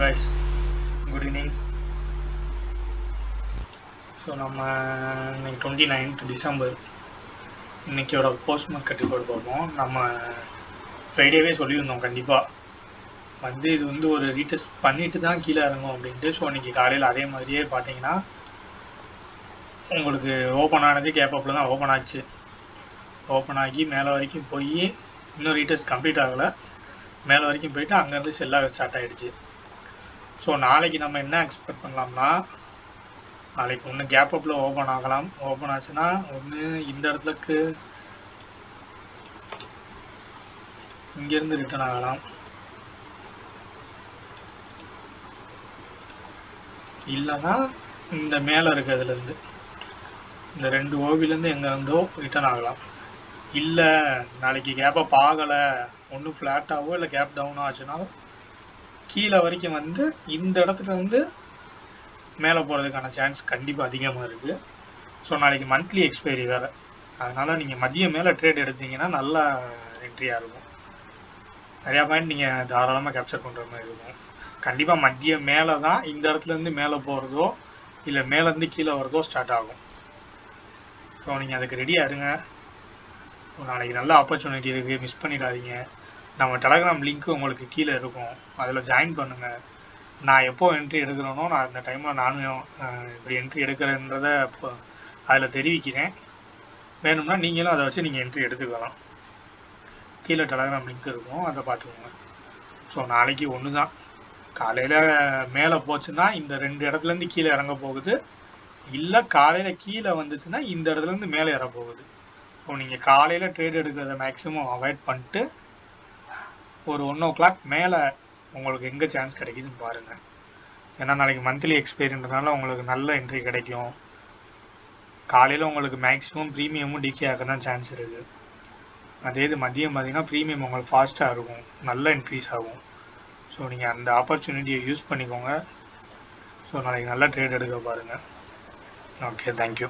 guys, good evening. So நம்ம இன்னைக்கு 29th December இன்னைக்கியோட போஸ்ட் மார்க்கெட் ரிப்போர்ட் பார்ப்போம். நம்ம ஃப்ரைடேவே சொல்லியிருந்தோம் கண்டிப்பாக இது வந்து ஒரு ரீடெஸ்ட் பண்ணிட்டு தான் கீழே இறங்கும் அப்படின்ட்டு. ஸோ இன்றைக்கி காலையில் அதே மாதிரியே பார்த்தீங்கன்னா உங்களுக்கு ஓப்பன் ஆனது கேப் அப்பில் தான் ஓப்பன் ஆச்சு. ஓப்பன் ஆகி மேலே வரைக்கும் போய் இன்னும் ரீடெஸ்ட் கம்ப்ளீட் ஆகலை, மேலே வரைக்கும் போயிட்டு அங்கேருந்து செல்லாக ஸ்டார்ட் ஆகிடுச்சு. ஸோ நாளைக்கு நம்ம என்ன எக்ஸ்பெக்ட் பண்ணலாம்னா, நாளைக்கு ஒன்று கேப் அப்பில் ஓப்பன் ஆகலாம். ஓப்பன் ஆச்சுன்னா ஒன்று இந்த இடத்துக்கு இங்கேருந்து ரிட்டர்ன் ஆகலாம், இல்லைன்னா இந்த மேலே இருக்கிறதுலேருந்து இந்த 2 ஓவிலேருந்து எங்கே இருந்தோ ரிட்டர்ன் ஆகலாம். இல்லை நாளைக்கு கேப் அப் ஆகலை, ஒன்று ஃப்ளாட்டாகவோ இல்லை கேப் டவுனோ ஆச்சுன்னா கீழே வரைக்கும் வந்து இந்த இடத்துல வந்து மேலே போகிறதுக்கான சான்ஸ் கண்டிப்பாக அதிகமாக இருக்குது. ஸோ நாளைக்கு மந்த்லி எக்ஸ்பைரி வேறு, அதனால் நீங்கள் மதியம் மேலே ட்ரேட் எடுத்தீங்கன்னா நல்லா என்ட்ரியாக இருக்கும். நிறையா பாயிண்ட் நீங்கள் தாராளமாக கேப்சர் பண்ணுற மாதிரி இருக்கும். கண்டிப்பாக மதியம் மேலே தான் இந்த இடத்துலேருந்து மேலே போகிறதோ இல்லை மேலேருந்து கீழே வரதோ ஸ்டார்ட் ஆகும். ஸோ நீங்கள் அதுக்கு ரெடியாக இருங்க. ஸோ நாளைக்கு நல்ல ஆப்பர்ச்சுனிட்டி இருக்குது, மிஸ் பண்ணிடாதீங்க. நம்ம டெலகிராம் லிங்க்கு உங்களுக்கு கீழே இருக்கும், அதில் ஜாயின் பண்ணுங்கள். நான் எப்போ என்ட்ரி எடுக்கிறேனோ நான் அந்த டைமில் நானும் இப்படி என்ட்ரி எடுக்கிறேன்றதை இப்போ அதில் தெரிவிக்கிறேன். வேணும்னா நீங்களும் அதை வச்சு நீங்கள் என்ட்ரி எடுத்துக்கலாம். கீழே டெலகிராம் லிங்க் இருக்கும், அதை பார்த்துக்கோங்க. ஸோ நாளைக்கு ஒன்று தான், காலையில் மேலே போச்சுன்னா இந்த 2 இடத்துலேருந்து கீழே இறங்க போகுது, இல்லை காலையில் கீழே வந்துச்சுன்னா இந்த இடத்துலேருந்து மேலே இற போகுது. ஸோ நீங்கள் காலையில் ட்ரேட் எடுக்கிறத மேக்ஸிமம் அவாய்ட் பண்ணிட்டு ஒரு 1 o'clock மேலே உங்களுக்கு எங்கே சான்ஸ் கிடைக்குதுன்னு பாருங்கள். ஏன்னா நாளைக்கு மந்த்லி எக்ஸ்பைரின்றதுனால உங்களுக்கு நல்ல என்ட்ரி கிடைக்கும். காலையில் உங்களுக்கு மேக்ஸிமம் ப்ரீமியமும் டிகே ஆக தான் சான்ஸ் இருக்குது. அதே இது மதியம் பார்த்திங்கன்னா ப்ரீமியம் உங்களுக்கு ஃபாஸ்ட்டாக இருக்கும், நல்ல இன்க்ரீஸ் ஆகும். ஸோ நீங்கள் அந்த ஆப்பர்ச்சுனிட்டியை யூஸ் பண்ணிக்கோங்க. ஸோ நாளைக்கு நல்ல ட்ரேட் எடுக்க பாருங்கள். Okay, thank you.